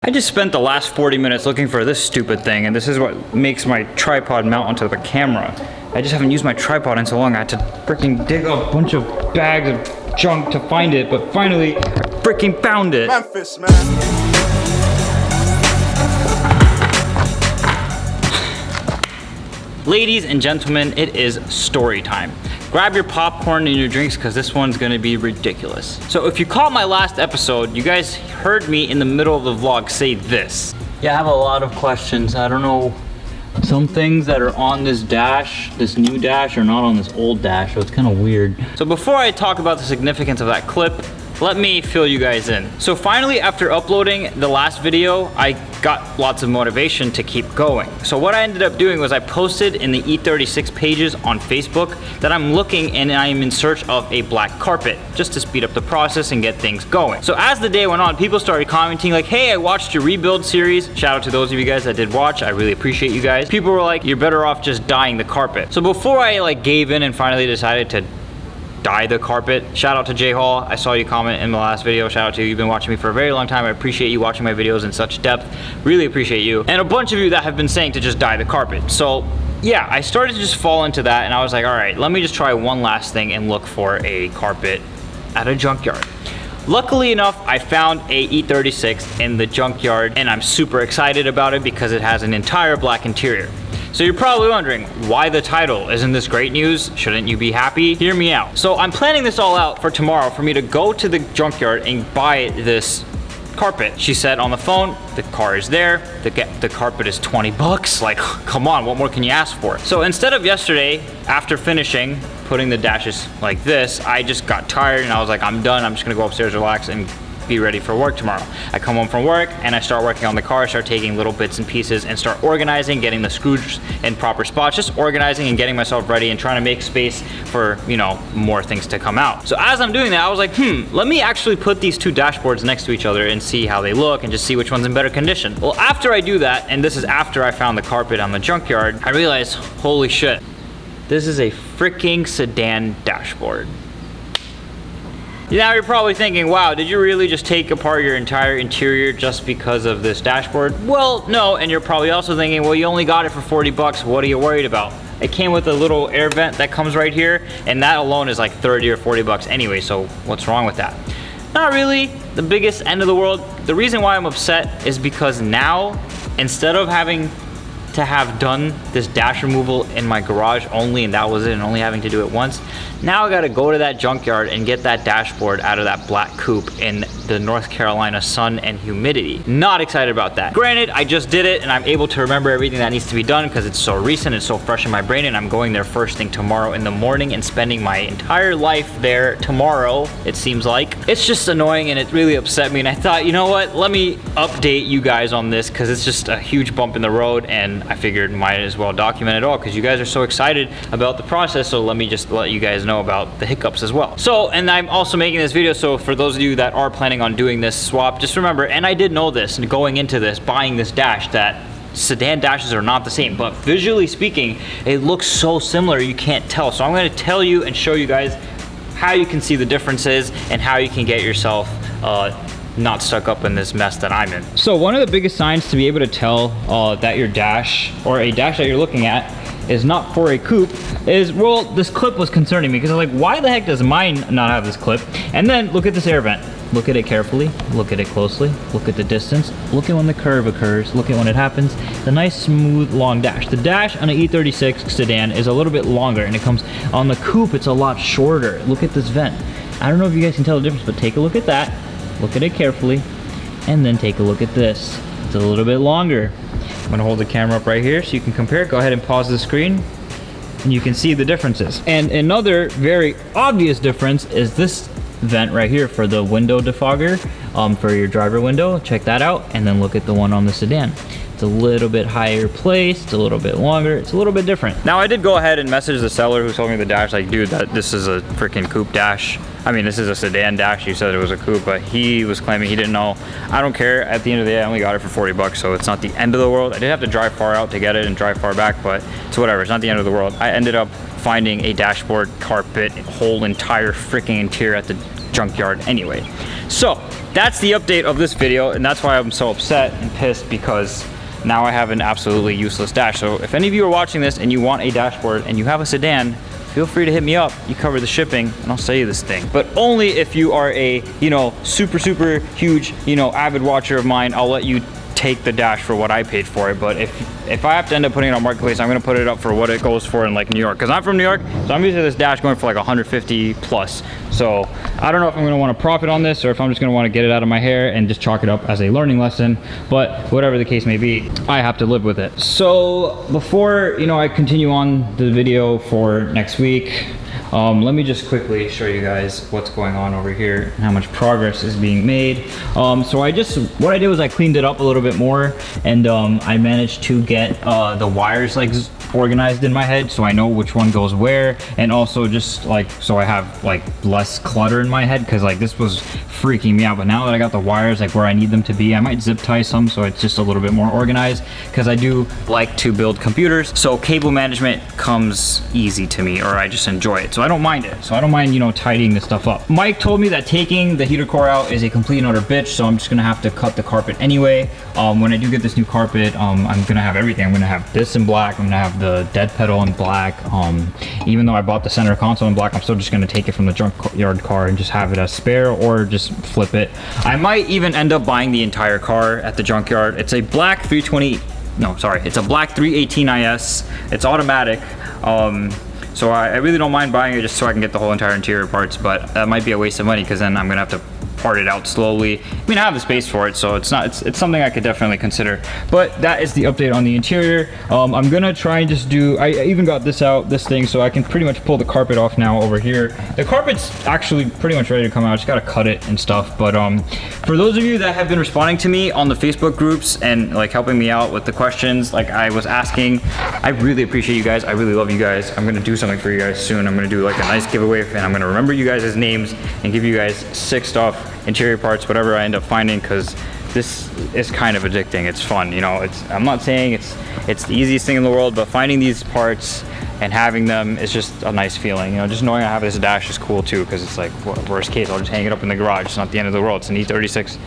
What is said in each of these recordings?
I just spent the last 40 minutes looking for this stupid thing, and this is what makes my tripod mount onto the camera. I just haven't used my tripod in so long, I had to freaking dig a bunch of bags of junk to find it, but finally, I freaking found it. Memphis, man. Ladies and gentlemen, it is story time. Grab your popcorn and your drinks because this one's gonna be ridiculous. So if you caught my last episode, you guys heard me in the middle of the vlog say this. Yeah, I have a lot of questions. I don't know, some things that are on this dash, this new dash, are not on this old dash, so it's kind of weird. So before I talk about the significance of that clip, let me fill you guys in. So finally, after uploading the last video, I got lots of motivation to keep going. So what I ended up doing was I posted in the E36 pages on Facebook that I'm looking and I am in search of a black carpet, just to speed up the process and get things going. So as the day went on, people started commenting like, hey, I watched your rebuild series. Shout out to those of you guys that did watch. I really appreciate you guys. People were like, you're better off just dyeing the carpet. So before I gave in and finally decided to dye the carpet. Shout out to Jay Hall. I saw you comment in the last video. Shout out to you. You've been watching me for a very long time. I appreciate you watching my videos in such depth. Really appreciate you. And a bunch of you that have been saying to just dye the carpet. So yeah, I started to just fall into that and I was like, all right, let me just try one last thing and look for a carpet at a junkyard. Luckily enough, I found a E36 in the junkyard and I'm super excited about it because it has an entire black interior. So you're probably wondering, why the title? Isn't this great news? Shouldn't you be happy? Hear me out. So I'm planning this all out for tomorrow for me to go to the junkyard and buy this carpet. She said on the phone, the car is there, the carpet is 20 bucks. Like, come on, what more can you ask for? So instead of yesterday, after finishing putting the dashes like this, I just got tired and I was like, I'm done. I'm just gonna go upstairs, relax, and be ready for work tomorrow. I come home from work and I start working on the car, start taking little bits and pieces and start organizing, getting the screws in proper spots, just organizing and getting myself ready and trying to make space for, you know, more things to come out. So as I'm doing that, I was like, let me actually put these two dashboards next to each other and see how they look and just see which one's in better condition. Well, after I do that, and this is after I found the carpet on the junkyard, I realized, holy shit, this is a freaking sedan dashboard. Now you're probably thinking, wow, did you really just take apart your entire interior just because of this dashboard? Well, no, and you're probably also thinking, well, you only got it for 40 bucks, what are you worried about? It came with a little air vent that comes right here, and that alone is like 30 or 40 bucks anyway, so what's wrong with that? Not really the biggest end of the world. The reason why I'm upset is because now, instead of having to have done this dash removal in my garage only, and that was it, and only having to do it once, now I gotta go to that junkyard and get that dashboard out of that black coupe in the North Carolina sun and humidity. Not excited about that. Granted, I just did it and I'm able to remember everything that needs to be done because it's so recent, it's so fresh in my brain, and I'm going there first thing tomorrow in the morning and spending my entire life there tomorrow, it seems like. It's just annoying and it really upset me, and I thought, you know what, let me update you guys on this because it's just a huge bump in the road, and I figured might as well document it all because you guys are so excited about the process, so let me just let you guys know about the hiccups as well. So, and I'm also making this video, so for those of you that are planning on doing this swap, just remember, and I did know this going into this, buying this dash, that sedan dashes are not the same, but visually speaking, it looks so similar you can't tell. So I'm going to tell you and show you guys how you can see the differences and how you can get yourself not stuck up in this mess that I'm in. So one of the biggest signs to be able to tell that your dash, or a dash that you're looking at, is not for a coupe is, well, this clip was concerning me because I was like, why the heck does mine not have this clip? And then look at this air vent. Look at it carefully, look at it closely, look at the distance, look at when the curve occurs, look at when it happens. It's a nice, smooth, long dash. The dash on an E36 sedan is a little bit longer, and it comes on the coupe, it's a lot shorter. Look at this vent. I don't know if you guys can tell the difference, but take a look at that, look at it carefully, and then take a look at this. It's a little bit longer. I'm gonna hold the camera up right here so you can compare. Go ahead and pause the screen and you can see the differences. And another very obvious difference is this vent right here for the window defogger, for your driver window. Check that out, and then look at the one on the sedan. It's a little bit higher placed, it's a little bit longer, it's a little bit different. Now I did go ahead and message the seller who sold me the dash, like, dude, this is a freaking coupe dash. I mean, this is a sedan dash. You said it was a coupe, but he was claiming he didn't know. I don't care. At the end of the day, I only got it for 40 bucks, so it's not the end of the world. I did have to drive far out to get it and drive far back, but it's whatever. It's not the end of the world. I ended up finding a dashboard, carpet, whole entire freaking interior at the junkyard anyway. So that's the update of this video, and that's why I'm so upset and pissed, because now I have an absolutely useless dash. So if any of you are watching this and you want a dashboard and you have a sedan, feel free to hit me up. You cover the shipping and I'll sell you this thing. But only if you are a, you know, super huge, you know, avid watcher of mine, I'll let you take the dash for what I paid for it. But if I have to end up putting it on Marketplace, I'm gonna put it up for what it goes for in like New York, because I'm from New York, so I'm used to this dash going for like 150 plus. So I don't know if I'm gonna want to profit on this or if I'm just gonna want to get it out of my hair and just chalk it up as a learning lesson. But whatever the case may be, I have to live with it. So before, you know, I continue on the video for next week, let me just quickly show you guys what's going on over here and how much progress is being made. So what I did was I cleaned it up a little bit more, and I managed to get the wires like organized in my head so I know which one goes where, and also just like so I have like less clutter in my head, because like this was freaking me out. But now that I got the wires like where I need them to be, I might zip tie some so it's just a little bit more organized, because I do like to build computers, so cable management comes easy to me, or I just enjoy it, so I don't mind it. So I don't mind, you know, tidying this stuff up. Mike told me that taking the heater core out is a complete and utter bitch, so I'm just gonna have to cut the carpet anyway. When I do get this new carpet, I'm gonna have everything. I'm gonna have this in black, I'm gonna have the dead pedal in black. Even though I bought the center console in black, I'm still just gonna take it from the junkyard car and just have it as spare, or just flip it. I might even end up buying the entire car at the junkyard. It's a black 320, no, sorry, it's a black 318 IS. It's automatic. So I really don't mind buying it just so I can get the whole entire interior parts, but that might be a waste of money, because then I'm gonna have to part it out slowly. I mean, I have the space for it, so it's something I could definitely consider. But that is the update on the interior. I'm gonna try and just do, I even got this thing, so I can pretty much pull the carpet off now over here. The carpet's actually pretty much ready to come out. I just gotta cut it and stuff. But for those of you that have been responding to me on the Facebook groups and like helping me out with the questions like I was asking, I really appreciate you guys. I really love you guys. I'm gonna do something for you guys soon. I'm gonna do like a nice giveaway, and I'm gonna remember you guys' names and give you guys sick stuff, interior parts, whatever I end up finding, because this is kind of addicting. It's fun, you know. I'm not saying it's the easiest thing in the world, but finding these parts and having them is just a nice feeling, you know. Just knowing I have this dash is cool too, because it's like, worst case, I'll just hang it up in the garage. It's not the end of the world. It's an E36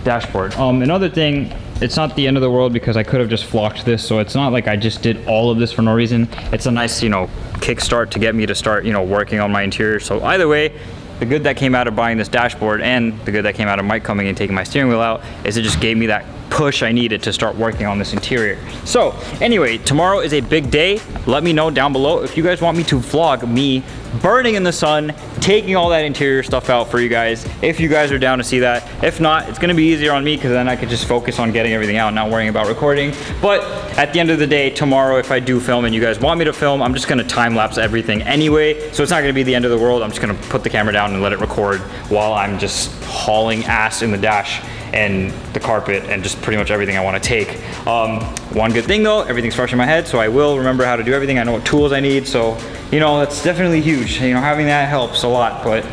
dashboard. Another thing, it's not the end of the world because I could have just flocked this, so it's not like I just did all of this for no reason. It's a nice, you know, kickstart to get me to start, you know, working on my interior. So either way, the good that came out of buying this dashboard and the good that came out of Mike coming and taking my steering wheel out is it just gave me that push I needed to start working on this interior. So anyway, tomorrow is a big day. Let me know down below if you guys want me to vlog me burning in the sun, taking all that interior stuff out for you guys, if you guys are down to see that. If not, it's gonna be easier on me, because then I could just focus on getting everything out, not worrying about recording. But at the end of the day, tomorrow, if I do film and you guys want me to film, I'm just gonna time lapse everything anyway, so it's not gonna be the end of the world. I'm just gonna put the camera down and let it record while I'm just hauling ass in the dash and the carpet and just pretty much everything I want to take. One good thing though, everything's fresh in my head, so I will remember how to do everything. I know what tools I need, so you know, that's definitely huge. You know, having that helps a lot. But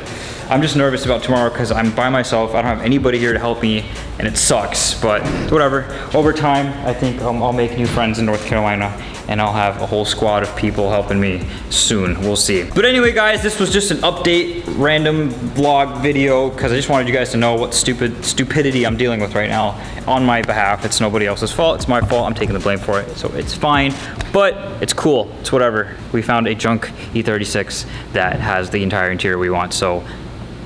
I'm just nervous about tomorrow because I'm by myself. I don't have anybody here to help me, and it sucks, but whatever. Over time, I think I'll make new friends in North Carolina, and I'll have a whole squad of people helping me soon. We'll see. But anyway, guys, this was just an update, random vlog video, because I just wanted you guys to know what stupidity I'm dealing with right now on my behalf. It's nobody else's fault. It's my fault. I'm taking the blame for it, so it's fine. But it's cool. It's whatever. We found a junk E36 that has the entire interior we want, so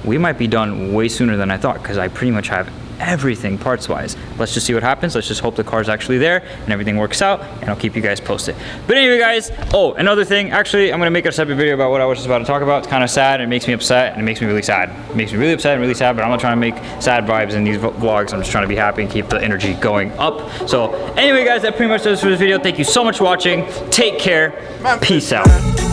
we might be done way sooner than I thought, because I pretty much have everything parts wise. Let's just see what happens. Let's just hope the car's actually there and everything works out, and I'll keep you guys posted. But anyway, guys, oh, another thing, actually, I'm gonna make a separate video about what I was just about to talk about. It's kind of sad. It makes me upset, and it makes me really sad. It makes me really upset and really sad, but I'm not trying to make sad vibes in these vlogs. I'm just trying to be happy and keep the energy going up. So anyway, guys, that pretty much does it for this video. Thank you so much for watching. Take care. Peace out.